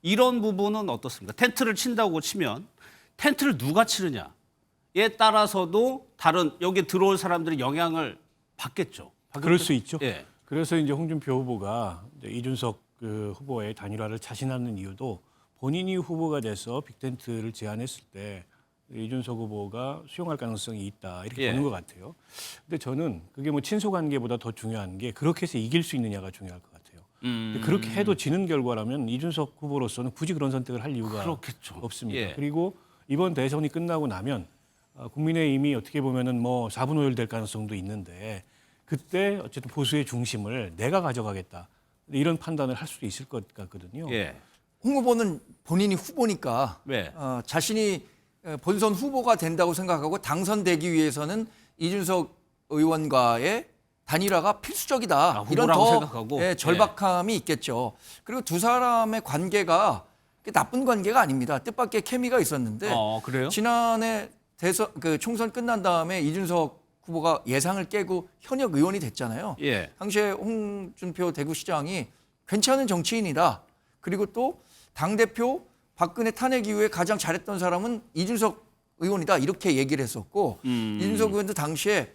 이런 부분은 어떻습니까? 텐트를 친다고 치면 텐트를 누가 치느냐에 따라서도 다른 여기에 들어올 사람들이 영향을 받겠죠. 그럴 수 있죠. 예. 그래서 이제 홍준표 후보가 이제 이준석 후보의 단일화를 자신하는 이유도 본인이 후보가 돼서 빅텐트를 제안했을 때 이준석 후보가 수용할 가능성이 있다 이렇게 예. 보는 것 같아요. 근데 저는 그게 뭐 친소 관계보다 더 중요한 게 그렇게 해서 이길 수 있느냐가 중요할 것 같아요. 근데 그렇게 해도 지는 결과라면 이준석 후보로서는 굳이 그런 선택을 할 이유가 그렇겠죠. 없습니다. 예. 그리고 이번 대선이 끝나고 나면 국민의힘이 어떻게 보면은 뭐 4분 5일 될 가능성도 있는데 그때 어쨌든 보수의 중심을 내가 가져가겠다 이런 판단을 할 수도 있을 것 같거든요. 예. 홍 후보는 본인이 후보니까 네. 자신이 본선 후보가 된다고 생각하고 당선되기 위해서는 이준석 의원과의 단일화가 필수적이다. 이런 후보라고 더 생각하고. 절박함이 있겠죠. 그리고 두 사람의 관계가 나쁜 관계가 아닙니다. 뜻밖의 케미가 있었는데 그래요? 지난해 대선 총선 끝난 다음에 이준석 후보가 예상을 깨고 현역 의원이 됐잖아요. 예. 당시에 홍준표 대구시장이 괜찮은 정치인이다. 그리고 또 당대표 박근혜 탄핵 이후에 가장 잘했던 사람은 이준석 의원이다. 이렇게 얘기를 했었고 이준석 의원도 당시에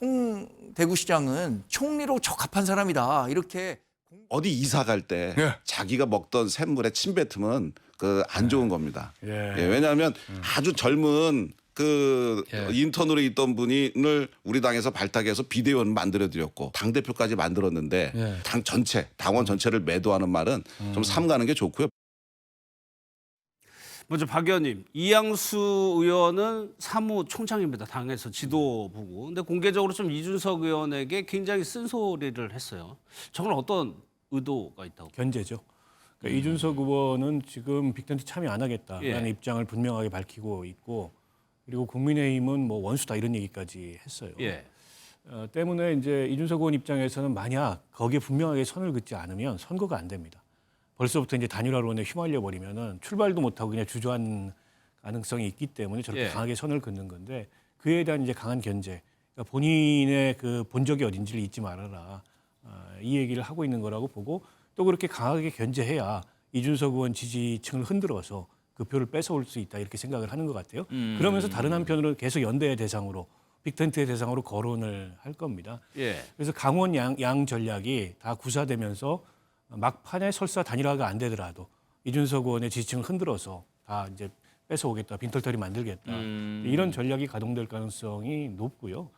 홍 대구시장은 총리로 적합한 사람이다. 이렇게 어디 이사 갈 때 자기가 먹던 샘물에 침 뱉으면 그 안 좋은 겁니다. 예. 예, 왜냐하면 아주 젊은 그 인턴으로 있던 분을 우리 당에서 발탁해서 비대위원 만들어 드렸고 당 대표까지 만들었는데 당 전체 당원 전체를 매도하는 말은 좀 삼가는 게 좋고요. 먼저 박 의원님, 이양수 의원은 사무총장입니다. 당에서 지도부고. 근데 공개적으로 좀 이준석 의원에게 굉장히 쓴소리를 했어요. 저건 어떤 의도가 있다고? 견제죠. 그러니까 이준석 후보는 지금 빅텐트 참여 안 하겠다라는 예. 입장을 분명하게 밝히고 있고 그리고 국민의힘은 뭐 원수다 이런 얘기까지 했어요. 예. 때문에 이제 이준석 의원 입장에서는 만약 거기에 분명하게 선을 긋지 않으면 선거가 안 됩니다. 벌써부터 이제 단일화론에 휘말려 버리면은 출발도 못하고 그냥 주저하는 가능성이 있기 때문에 저렇게 예. 강하게 선을 긋는 건데 그에 대한 이제 강한 견제. 그러니까 본인의 그 본적이 어딘지를 잊지 말아라. 이 얘기를 하고 있는 거라고 보고 또 그렇게 강하게 견제해야 이준석 의원 지지층을 흔들어서 그 표를 뺏어올 수 있다 이렇게 생각을 하는 것 같아요. 그러면서 다른 한편으로 계속 연대의 대상으로 빅텐트의 대상으로 거론을 할 겁니다. 예. 그래서 강원 양 전략이 다 구사되면서 막판에 설사 단일화가 안 되더라도 이준석 의원의 지지층을 흔들어서 다 이제 뺏어오겠다, 빈털터리 만들겠다 이런 전략이 가동될 가능성이 높고요.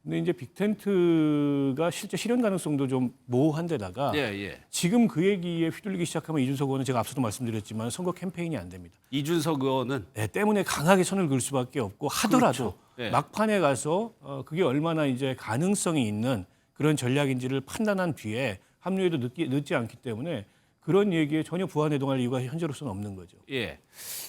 근데 이제 빅텐트가 실제 실현 가능성도 좀 모호한데다가 예. 지금 그 얘기에 휘둘리기 시작하면 이준석 의원은 제가 앞서도 말씀드렸지만 선거 캠페인이 안 됩니다. 이준석 의원은 네, 때문에 강하게 선을 그을 수밖에 없고 하더라도 그렇죠. 예. 막판에 가서 그게 얼마나 이제 가능성이 있는 그런 전략인지를 판단한 뒤에 합류해도 늦지 않기 때문에 그런 얘기에 전혀 부안해동할 이유가 현재로서는 없는 거죠. 예.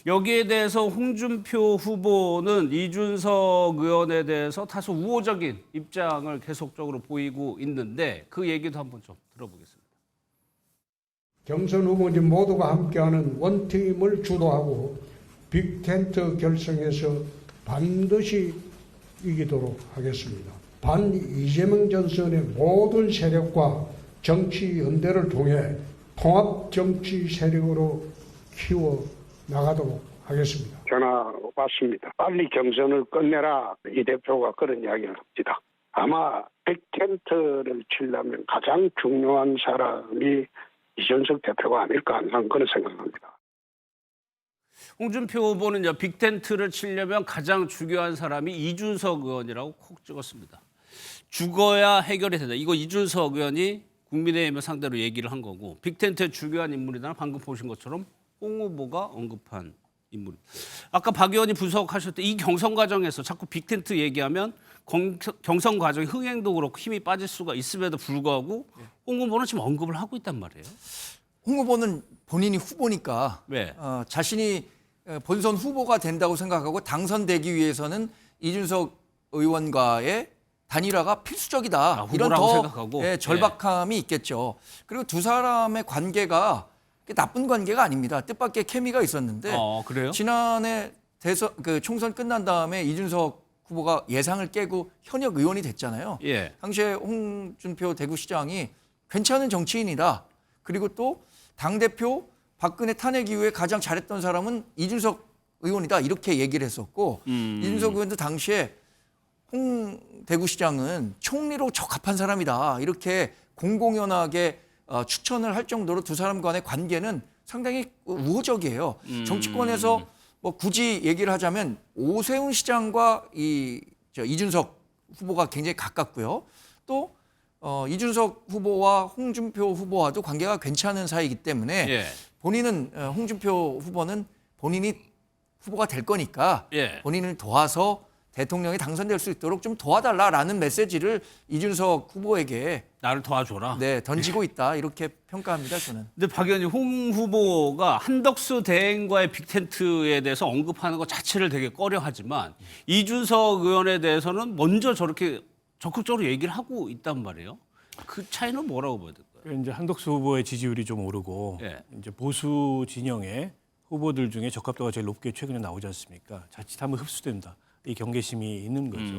여기에 대해서 홍준표 후보는 이준석 의원에 대해서 다소 우호적인 입장을 계속적으로 보이고 있는데 그 얘기도 한번 좀 들어보겠습니다. 경선 후보진 모두가 함께하는 원팀을 주도하고 빅텐트 결성해서 반드시 이기도록 하겠습니다. 반 이재명 전선의 모든 세력과 정치 연대를 통해 통합 정치 세력으로 키워 나가도록 하겠습니다. 전화 왔습니다. 빨리 경선을 끝내라. 이 대표가 그런 이야기를 합니다. 아마 빅텐트를 치려면 가장 중요한 사람이 이준석 대표가 아닐까 하는 그런 생각합니다. 홍준표 후보는 빅텐트를 치려면 가장 중요한 사람이 이준석 의원이라고 콕 찍었습니다. 죽어야 해결이 된다. 이거 이준석 의원이 국민의힘을 상대로 얘기를 한 거고 빅텐트의 중요한 인물이다. 방금 보신 것처럼 홍 후보가 언급한 인물. 아까 박 의원이 분석하셨을 때 이 경선 과정에서 자꾸 빅텐트 얘기하면 경선 과정이 흥행도 그렇고 힘이 빠질 수가 있음에도 불구하고 홍 후보는 지금 언급을 하고 있단 말이에요. 홍 후보는 본인이 후보니까 네. 자신이 본선 후보가 된다고 생각하고 당선되기 위해서는 이준석 의원과의 단일화가 필수적이다. 이런 후보라고 더 생각하고. 절박함이 있겠죠. 그리고 두 사람의 관계가 나쁜 관계가 아닙니다. 뜻밖의 케미가 있었는데 그래요? 지난해 대선 총선 끝난 다음에 이준석 후보가 예상을 깨고 현역 의원이 됐잖아요. 예. 당시에 홍준표 대구시장이 괜찮은 정치인이다. 그리고 또 당대표 박근혜 탄핵 이후에 가장 잘했던 사람은 이준석 의원이다 이렇게 얘기를 했었고 이준석 의원도 당시에 홍 대구시장은 총리로 적합한 사람이다 이렇게 공공연하게 추천을 할 정도로 두 사람 간의 관계는 상당히 우호적이에요. 정치권에서 뭐 굳이 얘기를 하자면 오세훈 시장과 이준석 후보가 굉장히 가깝고요. 또 이준석 후보와 홍준표 후보와도 관계가 괜찮은 사이이기 때문에 예. 본인은 홍준표 후보는 본인이 후보가 될 거니까 예. 본인을 도와서 대통령이 당선될 수 있도록 좀 도와달라라는 메시지를 이준석 후보에게 나를 도와줘라. 네, 던지고 있다 이렇게 평가합니다 저는. 근데 박 의원님, 홍 후보가 한덕수 대행과의 빅텐트에 대해서 언급하는 것 자체를 되게 꺼려하지만 이준석 의원에 대해서는 먼저 저렇게 적극적으로 얘기를 하고 있단 말이에요. 그 차이는 뭐라고 봐야 될까요? 이제 한덕수 후보의 지지율이 좀 오르고 예. 이제 보수 진영의 후보들 중에 적합도가 제일 높게 최근에 나오지 않습니까? 자칫하면 흡수된다. 이 경계심이 있는 거죠.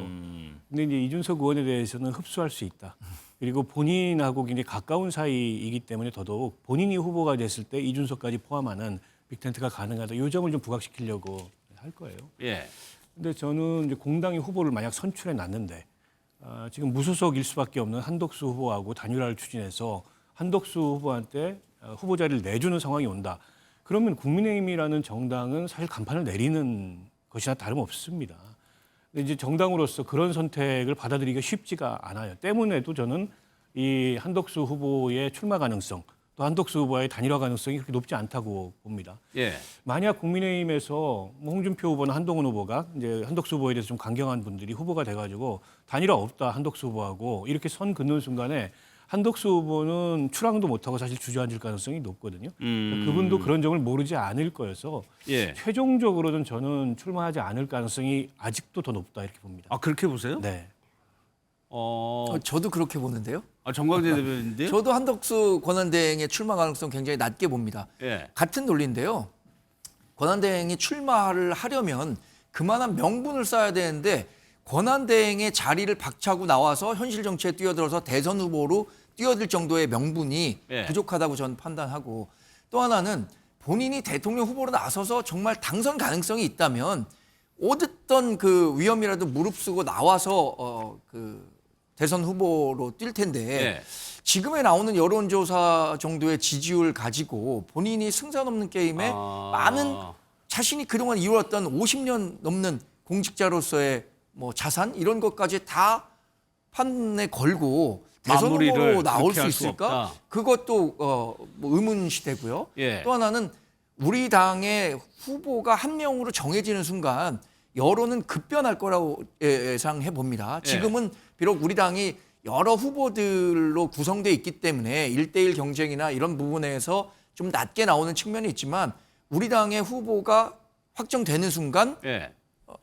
근데 이제 이준석 의원에 대해서는 흡수할 수 있다. 그리고 본인하고 굉장히 가까운 사이이기 때문에 더더욱 본인이 후보가 됐을 때 이준석까지 포함하는 빅텐트가 가능하다. 이 점을 좀 부각시키려고 할 거예요. 예. 근데 저는 이제 공당이 후보를 만약 선출해 놨는데 지금 무소속일 수밖에 없는 한덕수 후보하고 단일화를 추진해서 한덕수 후보한테 후보 자리를 내주는 상황이 온다. 그러면 국민의힘이라는 정당은 사실 간판을 내리는 것이나 다름없습니다. 근데 이제 정당으로서 그런 선택을 받아들이기가 쉽지가 않아요. 때문에도 저는 이 한덕수 후보의 출마 가능성, 또 한덕수 후보의 단일화 가능성이 그렇게 높지 않다고 봅니다. 예. 만약 국민의힘에서 뭐 홍준표 후보나 한동훈 후보가 이제 한덕수 후보에 대해서 좀 강경한 분들이 후보가 돼가지고 단일화 없다 한덕수 후보하고 이렇게 선 긋는 순간에 한덕수 후보는 출항도 못하고 사실 주저앉을 가능성이 높거든요. 그분도 그런 점을 모르지 않을 거여서 예. 최종적으로는 저는 출마하지 않을 가능성이 아직도 더 높다 이렇게 봅니다. 아, 그렇게 보세요? 네. 저도 그렇게 보는데요. 정광재 대변인데요? 저도 한덕수 권한대행의 출마 가능성 굉장히 낮게 봅니다. 예. 같은 논리인데요. 권한대행이 출마를 하려면 그만한 명분을 쌓아야 되는데 권한대행의 자리를 박차고 나와서 현실 정치에 뛰어들어서 대선 후보로 뛰어들 정도의 명분이 예. 부족하다고 저는 판단하고 또 하나는 본인이 대통령 후보로 나서서 정말 당선 가능성이 있다면 어떤 그 위험이라도 무릅쓰고 나와서 그 대선 후보로 뛸 텐데 예. 지금에 나오는 여론조사 정도의 지지율 가지고 본인이 승산 없는 게임에 많은 자신이 그동안 이루었던 50년 넘는 공직자로서의 뭐 자산 이런 것까지 다 판에 걸고 대선 마무리를 후보로 나올 그렇게 수 할수 있을까? 없다. 그것도 뭐 의문시되고요. 예. 또 하나는 우리 당의 후보가 한 명으로 정해지는 순간 여론은 급변할 거라고 예상해 봅니다. 지금은 비록 우리 당이 여러 후보들로 구성돼 있기 때문에 1대1 경쟁이나 이런 부분에서 좀 낮게 나오는 측면이 있지만 우리 당의 후보가 확정되는 순간 예.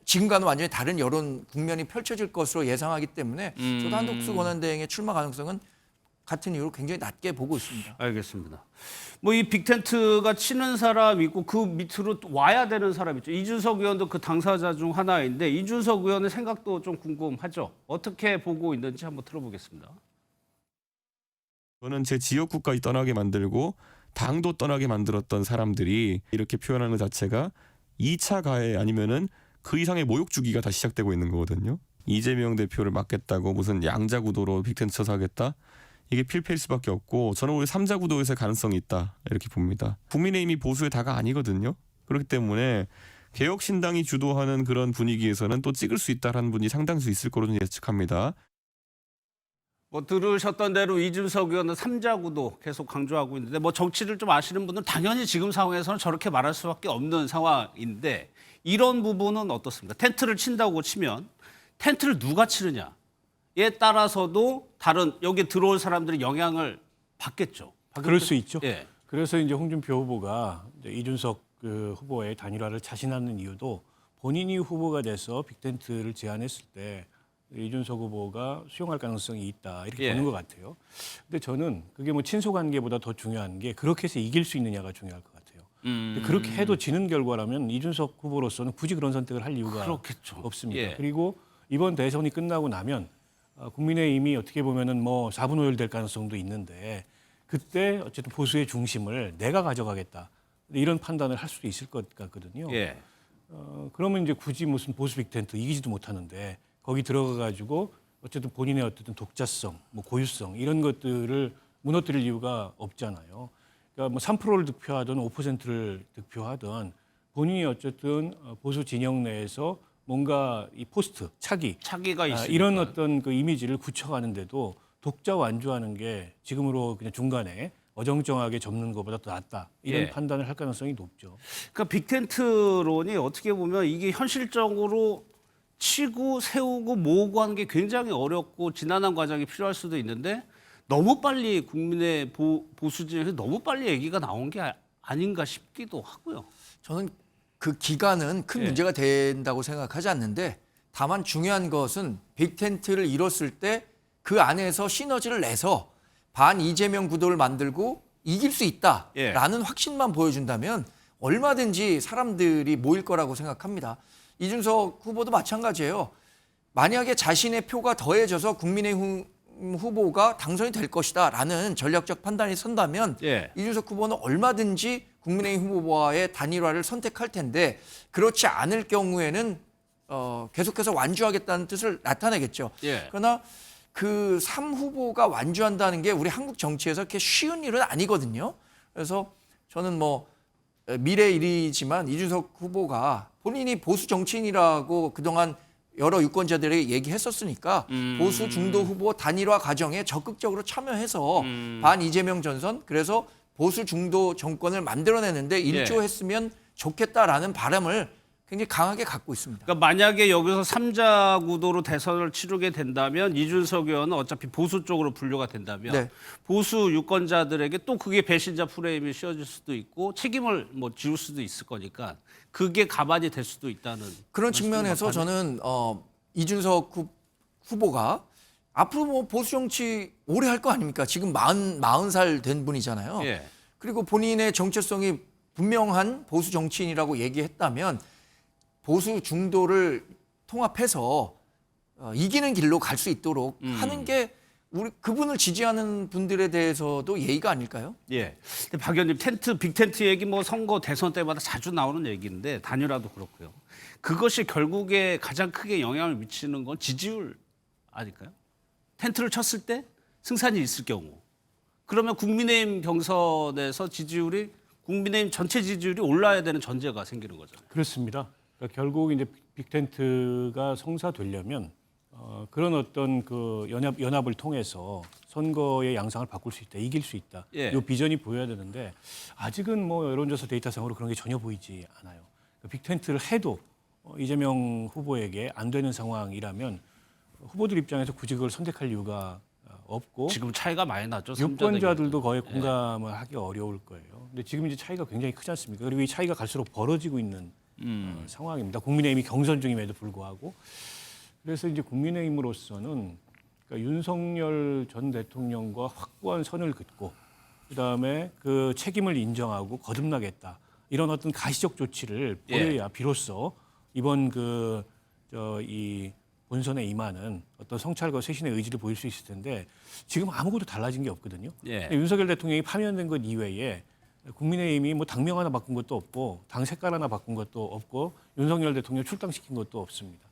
지금과는 완전히 다른 여론 국면이 펼쳐질 것으로 예상하기 때문에 저도 한덕수 권한대행의 출마 가능성은 같은 이유로 굉장히 낮게 보고 있습니다. 알겠습니다. 뭐 이 빅텐트가 치는 사람 있고 그 밑으로 또 와야 되는 사람 있죠. 이준석 의원도 그 당사자 중 하나인데 이준석 의원의 생각도 좀 궁금하죠. 어떻게 보고 있는지 한번 들어보겠습니다. 저는 제 지역구까지 떠나게 만들고 당도 떠나게 만들었던 사람들이 이렇게 표현하는 것 자체가 2차 가해 아니면은 그 이상의 모욕 주기가 다 시작되고 있는 거거든요. 이재명 대표를 막겠다고 무슨 양자 구도로 빅텐트 쳐서 하겠다. 이게 필패일 수밖에 없고 저는 오히려 3자 구도에서 가능성이 있다 이렇게 봅니다. 국민의힘이 보수의 다가 아니거든요. 그렇기 때문에 개혁신당이 주도하는 그런 분위기에서는 또 찍을 수 있다라는 분이 상당수 있을 거로 예측합니다. 뭐 들으셨던 대로 이준석 의원은 3자 구도 계속 강조하고 있는데 뭐 정치를 좀 아시는 분들은 당연히 지금 상황에서는 저렇게 말할 수밖에 없는 상황인데 이런 부분은 어떻습니까? 텐트를 친다고 치면 텐트를 누가 치느냐에 따라서도 다른 여기 들어올 사람들이 영향을 받겠죠. 그럴 수 있죠. 예. 그래서 이제 홍준표 후보가 이제 이준석 그 후보의 단일화를 자신하는 이유도 본인이 후보가 돼서 빅텐트를 제안했을 때 이준석 후보가 수용할 가능성이 있다 이렇게 예. 보는 것 같아요. 근데 저는 그게 뭐 친소 관계보다 더 중요한 게 그렇게 해서 이길 수 있느냐가 중요할 것 같아요. 근데 그렇게 해도 지는 결과라면 이준석 후보로서는 굳이 그런 선택을 할 이유가 그렇겠죠. 없습니다. 예. 그리고 이번 대선이 끝나고 나면 국민의힘이 어떻게 보면은 뭐 4분 5열 될 가능성도 있는데 그때 어쨌든 보수의 중심을 내가 가져가겠다. 이런 판단을 할 수도 있을 것 같거든요. 예. 그러면 이제 굳이 무슨 보수 빅텐트 이기지도 못하는데 거기 들어가 가지고 어쨌든 본인의 어쨌든 독자성, 뭐 고유성 이런 것들을 무너뜨릴 이유가 없잖아요. 그러니까 뭐 3%를 득표하든 5%를 득표하든 본인이 어쨌든 보수 진영 내에서 뭔가 이 포스트, 차기가 있으니까. 이런 어떤 그 이미지를 굳혀가는데도 독자 완주하는 게 지금으로 그냥 중간에 어정쩡하게 접는 것보다 더 낫다. 이런 예. 판단을 할 가능성이 높죠. 그러니까 빅텐트론이 어떻게 보면 이게 현실적으로 치고 세우고 모으고 하는 게 굉장히 어렵고 지난한 과정이 필요할 수도 있는데 너무 빨리 국민의 보수 진영에서 너무 빨리 얘기가 나온 게 아닌가 싶기도 하고요. 저는 그 기간은 큰 예. 문제가 된다고 생각하지 않는데 다만 중요한 것은 빅텐트를 이뤘을 때 그 안에서 시너지를 내서 반 이재명 구도를 만들고 이길 수 있다라는 확신만 보여준다면 얼마든지 사람들이 모일 거라고 생각합니다. 이준석 후보도 마찬가지예요. 만약에 자신의 표가 더해져서 국민의힘 후보가 당선이 될 것이다라는 전략적 판단이 선다면 예. 이준석 후보는 얼마든지 국민의힘 후보와의 단일화를 선택할 텐데 그렇지 않을 경우에는 계속해서 완주하겠다는 뜻을 나타내겠죠. 예. 그러나 그 3후보가 완주한다는 게 우리 한국 정치에서 그렇게 쉬운 일은 아니거든요. 그래서 저는 뭐 미래의 일이지만 이준석 후보가 본인이 보수 정치인이라고 그동안 여러 유권자들에게 얘기했었으니까 보수 중도 후보 단일화 과정에 적극적으로 참여해서 반 이재명 전선 그래서 보수 중도 정권을 만들어내는데 일조했으면 좋겠다라는 바람을 굉장히 강하게 갖고 있습니다. 그러니까 만약에 여기서 3자 구도로 대선을 치르게 된다면 이준석 의원은 어차피 보수 쪽으로 분류가 된다면 네. 보수 유권자들에게 또 그게 배신자 프레임이 씌워질 수도 있고 책임을 뭐 지울 수도 있을 거니까 그게 가반이 될 수도 있다는 그런 측면에서 저는 이준석 후보가 앞으로 뭐 보수 정치 오래 할 거 아닙니까? 지금 40살 된 분이잖아요. 예. 그리고 본인의 정체성이 분명한 보수 정치인이라고 얘기했다면 보수 중도를 통합해서 이기는 길로 갈 수 있도록 하는 게 우리 그분을 지지하는 분들에 대해서도 예의가 아닐까요? 예. 근데 박 의원님 빅텐트 얘기 뭐 선거 대선 때마다 자주 나오는 얘기인데 단일화도 그렇고요. 그것이 결국에 가장 크게 영향을 미치는 건 지지율 아닐까요? 텐트를 쳤을 때 승산이 있을 경우. 그러면 국민의힘 경선에서 지지율이 국민의힘 전체 지지율이 올라야 되는 전제가 생기는 거죠. 그렇습니다. 그러니까 결국 이제 빅텐트가 성사되려면 그런 어떤 그 연합을 통해서 선거의 양상을 바꿀 수 있다, 이길 수 있다. 예. 이 비전이 보여야 되는데 아직은 뭐 여론조사 데이터상으로 그런 게 전혀 보이지 않아요. 그러니까 빅텐트를 해도 이재명 후보에게 안 되는 상황이라면 후보들 입장에서 굳이 그걸 선택할 이유가 없고 지금 차이가 많이 나죠. 유권자들도 거의 공감을 하기 어려울 거예요. 근데 지금 이제 차이가 굉장히 크지 않습니까? 그리고 이 차이가 갈수록 벌어지고 있는 상황입니다. 국민의힘이 경선 중임에도 불구하고. 그래서 이제 국민의힘으로서는 그러니까 윤석열 전 대통령과 확고한 선을 긋고 그다음에 그 책임을 인정하고 거듭나겠다. 이런 어떤 가시적 조치를 보여야 비로소 이번 이 본선에 임하는 어떤 성찰과 쇄신의 의지를 보일 수 있을 텐데 지금 아무것도 달라진 게 없거든요. 예. 윤석열 대통령이 파면된 것 이외에 국민의힘이 뭐 당명 하나 바꾼 것도 없고 당 색깔 하나 바꾼 것도 없고 윤석열 대통령 출당시킨 것도 없습니다.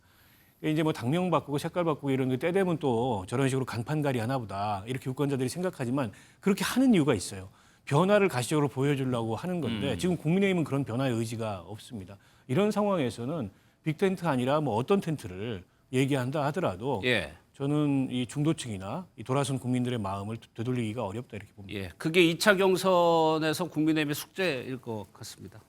이제 뭐 당명 바꾸고 색깔 바꾸고 이런 게 때 되면 또 저런 식으로 간판갈이 하나 보다 이렇게 유권자들이 생각하지만 그렇게 하는 이유가 있어요. 변화를 가시적으로 보여주려고 하는 건데 지금 국민의힘은 그런 변화의 의지가 없습니다. 이런 상황에서는 빅텐트 아니라 뭐 어떤 텐트를 얘기한다 하더라도 저는 이 중도층이나 이 돌아선 국민들의 마음을 되돌리기가 어렵다 이렇게 봅니다. 예. 그게 2차 경선에서 국민의힘의 숙제일 것 같습니다.